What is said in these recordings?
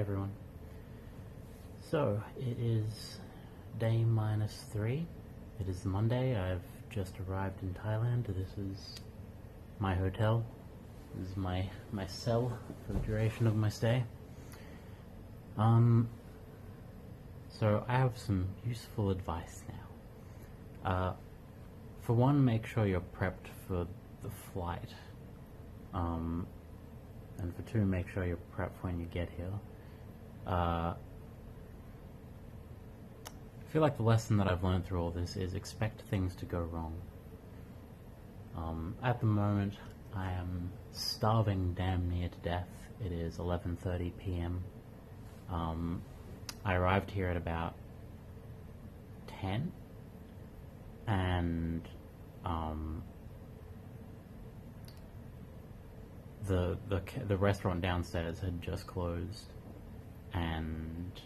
everyone. So, it is day -3. It is Monday. I've just arrived in Thailand. This is my hotel. This is my cell for the duration of my stay. So I have some useful advice now. For one, make sure you're prepped for the flight. And for two, make sure you're prepped when you get here. I feel like the lesson that I've learned through all this is expect things to go wrong. At the moment, I am starving damn near to death. It is 11:30 p.m. I arrived here at about 10, and the restaurant downstairs had just closed, and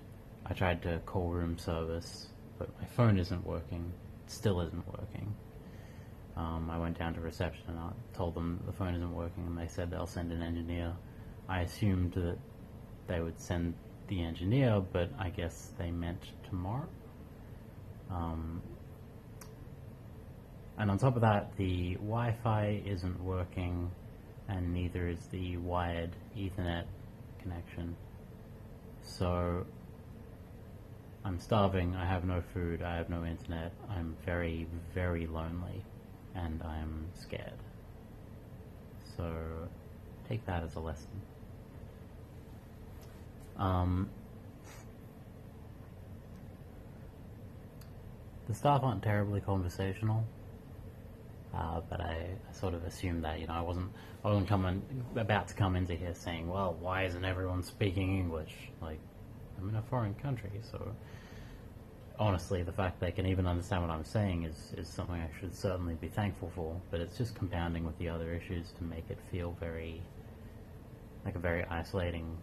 I tried to call room service, but my phone isn't working. It still isn't working. I went down to reception and I told them the phone isn't working, and they said they'll send an engineer. I assumed that they would send the engineer, but I guess they meant tomorrow. And on top of that, the Wi-Fi isn't working, and neither is the wired Ethernet connection. So I'm starving, I have no food, I have no internet, I'm very, very lonely, and I'm scared. So take that as a lesson. The staff aren't terribly conversational, but I sort of assumed that, I wasn't about to come into here saying, well, why isn't everyone speaking English? Like, I'm in a foreign country, so honestly, the fact they can even understand what I'm saying is something I should certainly be thankful for, but it's just compounding with the other issues to make it feel very isolating.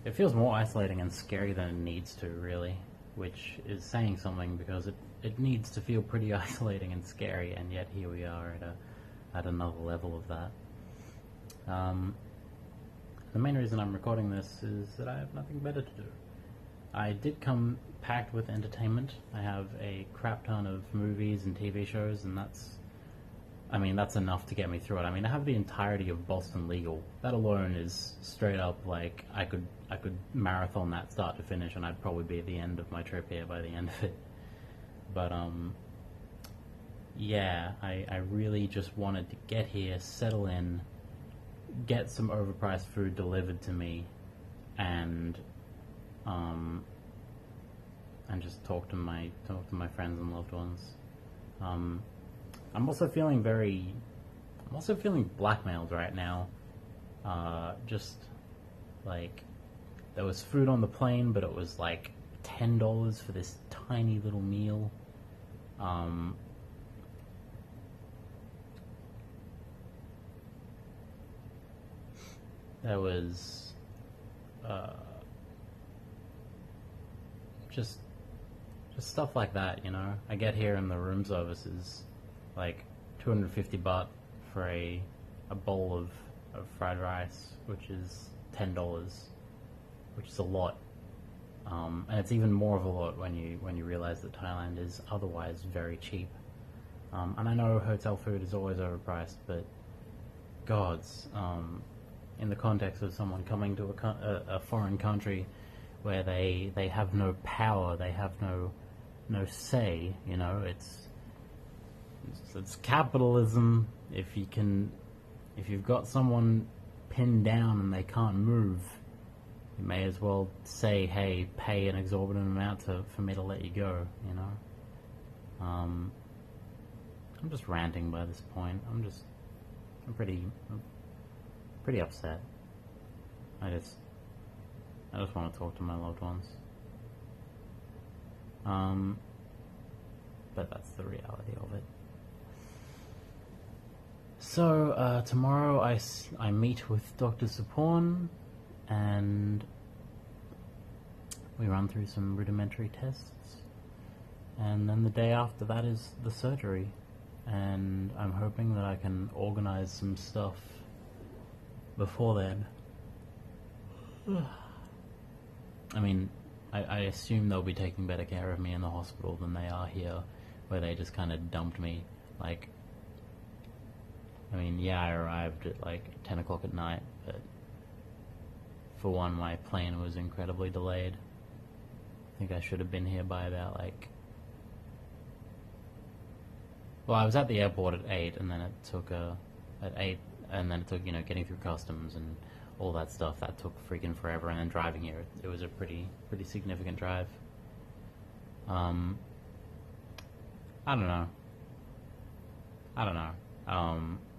It feels more isolating and scary than it needs to, really, which is saying something, because it needs to feel pretty isolating and scary, and yet here we are at another level of that. The main reason I'm recording this is that I have nothing better to do. I did come packed with entertainment. I have a crap ton of movies and TV shows, and that's enough to get me through it. I have the entirety of Boston Legal. That alone is straight up, like, I could marathon that start to finish, and I'd probably be at the end of my trip here by the end of it. But, yeah, I really just wanted to get here, settle in, get some overpriced food delivered to me, and just talk to my friends and loved ones. I'm also feeling blackmailed right now. Just like, there was food on the plane, but it was like $10 for this tiny little meal. There was just stuff like that, I get here and the room service is like 250 baht for a bowl of fried rice, which is $10, which is a lot. And it's even more of a lot when you realize that Thailand is otherwise very cheap. And I know hotel food is always overpriced, but gods, in the context of someone coming to a foreign country where they have no power, they have no say, it's capitalism. If you've got someone pinned down and they can't move, you may as well say, hey, pay an exorbitant amount for me to let you go, I'm just ranting by this point. I'm pretty upset. I just want to talk to my loved ones. But that's the reality of it. So, tomorrow I meet with Dr. Sapon, and we run through some rudimentary tests, and then the day after that is the surgery, and I'm hoping that I can organize some stuff before then. I mean, I assume they'll be taking better care of me in the hospital than they are here, where they just kind of dumped me. Like, I mean, yeah, I arrived at like 10 o'clock at night, but for one, my plane was incredibly delayed. I think I should have been here by about like... Well, I was at the airport at 8, and then it took at 8, and then it took, getting through customs and all that stuff. That took freaking forever, and then driving here, it was a pretty significant drive. I don't know.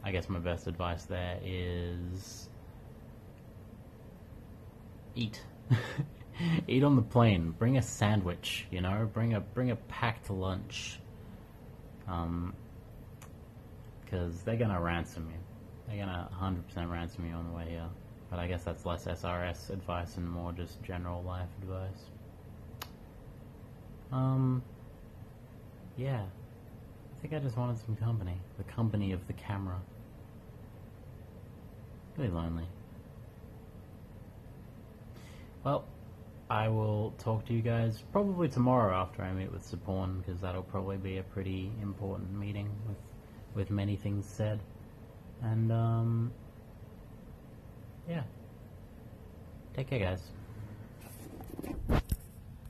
I guess my best advice there is eat. Eat on the plane. Bring a sandwich. Bring a packed lunch. Because they're gonna ransom you. They're gonna 100% ransom you on the way here. But I guess that's less SRS advice and more just general life advice. Yeah. I think I just wanted some company. The company of the camera. Really lonely. Well, I will talk to you guys probably tomorrow after I meet with Sapporn, because that'll probably be a pretty important meeting with many things said. And, yeah. Take care, guys.